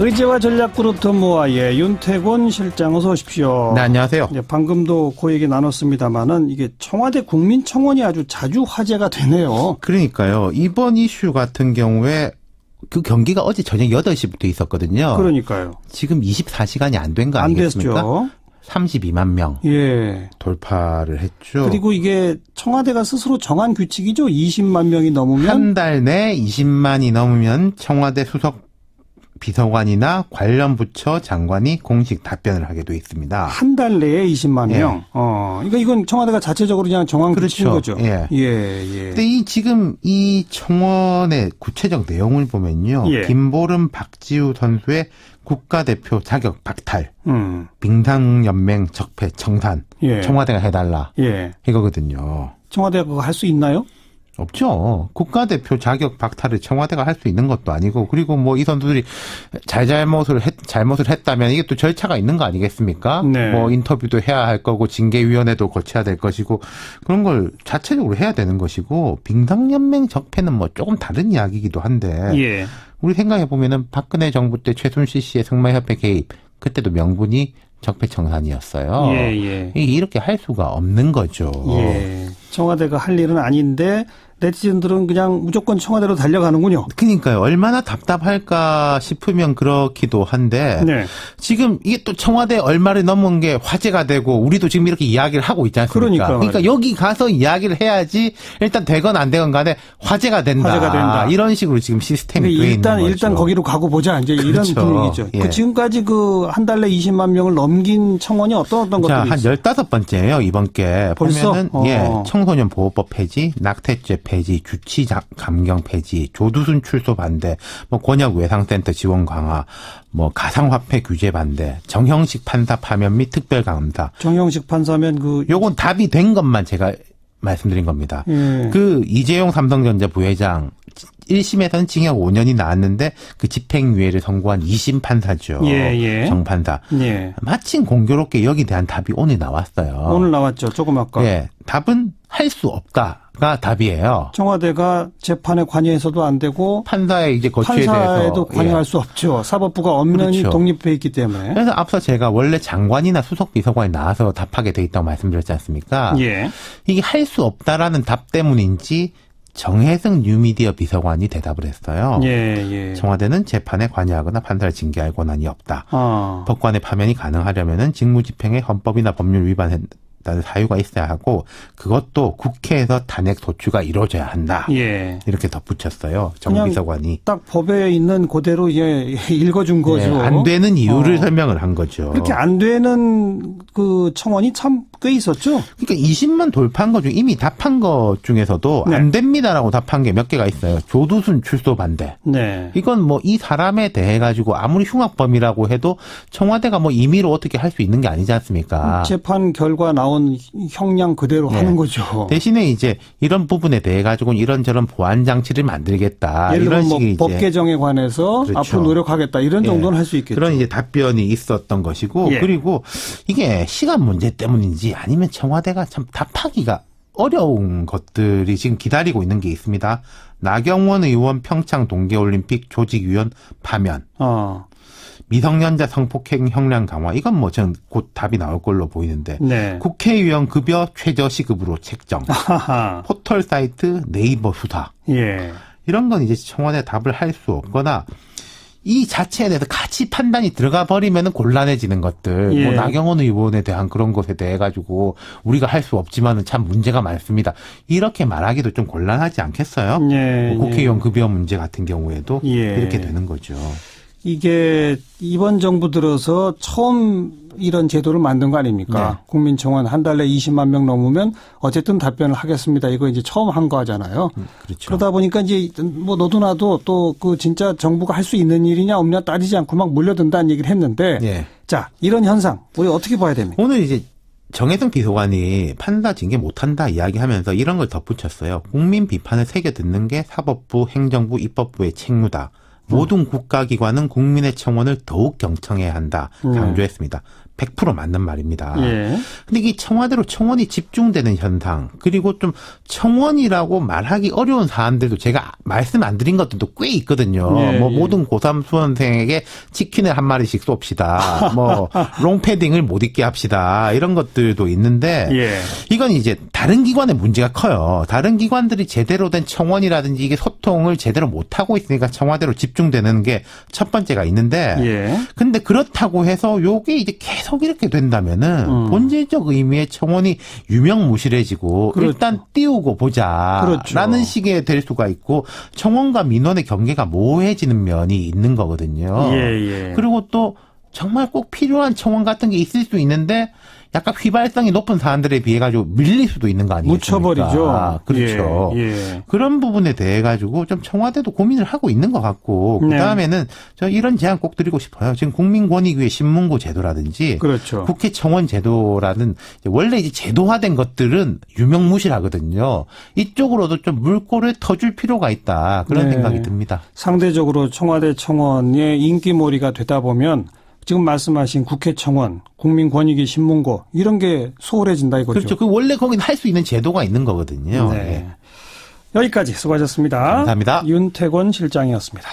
의제와 전략그룹 더모아의 윤태곤 실장 어서 오십시오. 네, 안녕하세요. 네, 방금도 그 얘기 나눴습니다마는 이게 청와대 국민청원이 아주 자주 화제가 되네요. 그러니까요. 이번 이슈 같은 경우에 그 경기가 어제 저녁 8시부터 있었거든요. 그러니까요. 지금 24시간이 안 된 거 아니겠습니까? 안 됐죠. 32만 명 돌파를 했죠. 그리고 이게 청와대가 스스로 정한 규칙이죠. 20만 명이 넘으면. 한 달 내 20만이 넘으면 청와대 수석 비서관이나 관련 부처 장관이 공식 답변을 하게 돼 있습니다. 한 달 내에 20만 명. 그러니까 이건 청와대가 자체적으로 그냥 정한 규칙인 거죠. 예. 근데 지금 이 청원의 구체적 내용을 보면요. 김보름, 박지우 선수의 국가대표 자격 박탈, 빙상연맹 적폐 청산, 청와대가 해달라 이거거든요. 청와대가 그거 할 수 있나요? 없죠. 국가대표 자격 박탈을 청와대가 할 수 있는 것도 아니고, 그리고 뭐 이 선수들이 잘못을 했다면 이게 또 절차가 있는 거 아니겠습니까? 네. 뭐 인터뷰도 해야 할 거고, 징계위원회도 거쳐야 될 것이고, 그런 걸 자체적으로 해야 되는 것이고, 빙상연맹 적폐는 뭐 조금 다른 이야기이기도 한데, 우리 생각해 보면은 박근혜 정부 때 최순실 씨의 승마협회 개입, 그때도 명분이 적폐청산이었어요. 이렇게 할 수가 없는 거죠. 청와대가 할 일은 아닌데 네티즌들은 그냥 무조건 청와대로 달려가는군요. 그러니까요. 얼마나 답답할까 싶으면 그렇기도 한데 지금 이게 또 청와대 얼마를 넘은 게 화제가 되고 우리도 지금 이렇게 이야기를 하고 있지 않습니까? 그러니까 여기 가서 이야기를 해야지 일단 되건 안 되건 간에 화제가 된다. 이런 식으로 지금 시스템이 돼 있는 거죠. 일단 거기로 가고 보자. 이제 이런 분위기죠. 지금까지 그 한 달 내 20만 명을 넘긴 청원이 어떤 것들이 한 있어요? 15번째예요. 이번 게. 벌써? 보면은 청소년 보호법 폐지, 낙태죄 폐지, 주치 감경 폐지, 조두순 출소 반대, 뭐 권역 외상센터 지원 강화, 뭐 가상화폐 규제 반대, 정형식 판사 파면 및 특별 감사. 정형식 판사면 요건 답이 된 것만 제가 말씀드린 겁니다. 그 이재용 삼성전자 부회장 1심에서는 징역 5년이 나왔는데 그 집행유예를 선고한 2심 판사죠. 정판사. 마침 공교롭게 여기 대한 답이 오늘 나왔어요. 오늘 나왔죠. 조금 아까. 답은 할 수 없다가 답이에요. 청와대가 재판에 관여해서도 안 되고 판사의 이제 거취에 판사에도 대해서 관여할 수 없죠. 사법부가 엄연히 독립해 있기 때문에. 그래서 앞서 제가 원래 장관이나 수석 비서관이 나와서 답하게 돼 있다고 말씀드렸지 않습니까? 이게 할 수 없다라는 답 때문인지 정혜승 뉴미디어 비서관이 대답을 했어요. 청와대는 재판에 관여하거나 판사를 징계할 권한이 없다. 법관의 파면이 가능하려면은 직무집행에 헌법이나 법률 위반다는 사유가 있어야 하고 그것도 국회에서 탄핵 소추가 이루어져야 한다. 이렇게 덧붙였어요. 정 비서관이. 딱 법에 있는 그대로 읽어준 거죠. 안 되는 이유를 설명을 한 거죠. 그렇게 안 되는 그 청원이 참 꽤 있었죠. 그러니까 20만 돌파한 것 중 이미 답한 것 중에서도 안 됩니다라고 답한 게 몇 개가 있어요. 조두순 출소 반대. 이건 뭐 이 사람에 대해 가지고 아무리 흉악범이라고 해도 청와대가 뭐 임의로 어떻게 할 수 있는 게 아니지 않습니까? 재판 결과 나온 형량 그대로 하는 거죠. 대신에 이제 이런 부분에 대해 가지고는 이런저런 보완 장치를 만들겠다. 예를 들면 이런 식의 법 개정에 관해서 앞으로 노력하겠다. 이런 정도는 할 수 있겠죠. 그런 이제 답변이 있었던 것이고 그리고 이게 시간 문제 때문인지 아니면 청와대가 참 답하기가 어려운 것들이 지금 기다리고 있는 게 있습니다. 나경원 의원 평창 동계올림픽 조직위원 파면. 미성년자 성폭행 형량 강화. 이건 뭐 전 곧 답이 나올 걸로 보이는데. 국회의원 급여 최저시급으로 책정. 포털 사이트 네이버 수사. 이런 건 이제 청와대 답을 할 수 없거나 이 자체에 대해서 같이 판단이 들어가 버리면 곤란해지는 것들. 뭐 나경원 의원에 대한 그런 것에 대해 가지고 우리가 할 수 없지만은 참 문제가 많습니다. 이렇게 말하기도 좀 곤란하지 않겠어요? 국회의원 급여 문제 같은 경우에도 이렇게 되는 거죠. 이게 이번 정부 들어서 처음 이런 제도를 만든 거 아닙니까? 국민청원 한 달 내 20만 명 넘으면 어쨌든 답변을 하겠습니다. 이거 이제 처음 한 거잖아요. 그러다 보니까 이제 뭐 너도 나도 또 그 진짜 정부가 할 수 있는 일이냐 없냐 따지지 않고 막 몰려든다는 얘기를 했는데 자, 이런 현상 우리 어떻게 봐야 됩니까? 오늘 이제 정혜승 비서관이 판사 징계 못한다 이야기하면서 이런 걸 덧붙였어요. 국민 비판을 새겨 듣는 게 사법부, 행정부, 입법부의 책무다. 모든 국가기관은 국민의 청원을 더욱 경청해야 한다 강조했습니다. 100% 맞는 말입니다. 근데 이게 청와대로 청원이 집중되는 현상, 그리고 좀 청원이라고 말하기 어려운 사안들도 제가 말씀 안 드린 것들도 꽤 있거든요. 뭐 모든 고3 수험생에게 치킨을 한 마리씩 쏩시다. 뭐 롱패딩을 못 입게 합시다. 이런 것들도 있는데 이건 이제 다른 기관의 문제가 커요. 다른 기관들이 제대로 된 청원이라든지 이게 소통을 제대로 못 하고 있으니까 청와대로 집중되는 게 첫 번째가 있는데 근데 그렇다고 해서 요게 이제 계속 이렇게 된다면은 본질적 의미의 청원이 유명무실해지고 일단 띄우고 보자라는 식의 될 수가 있고 청원과 민원의 경계가 모호해지는 면이 있는 거거든요. 그리고 또 정말 꼭 필요한 청원 같은 게 있을 수 있는데 약간 휘발성이 높은 사안들에 비해 가지고 밀릴 수도 있는 거 아니겠습니까? 묻혀버리죠. 그렇죠. 그런 부분에 대해 가지고 좀 청와대도 고민을 하고 있는 것 같고 그다음에는 저 이런 제안 꼭 드리고 싶어요. 지금 국민권익위의 신문고 제도라든지 국회 청원 제도라는 원래 이제 제도화된 것들은 유명무실하거든요. 이쪽으로도 좀 물꼬를 터줄 필요가 있다. 그런 생각이 듭니다. 상대적으로 청와대 청원의 인기몰이가 되다 보면 지금 말씀하신 국회 청원, 국민권익위 신문고 이런 게 소홀해진다 이거죠. 그렇죠. 그 원래 거기는 할 수 있는 제도가 있는 거거든요. 여기까지 수고하셨습니다. 감사합니다. 윤태권 실장이었습니다.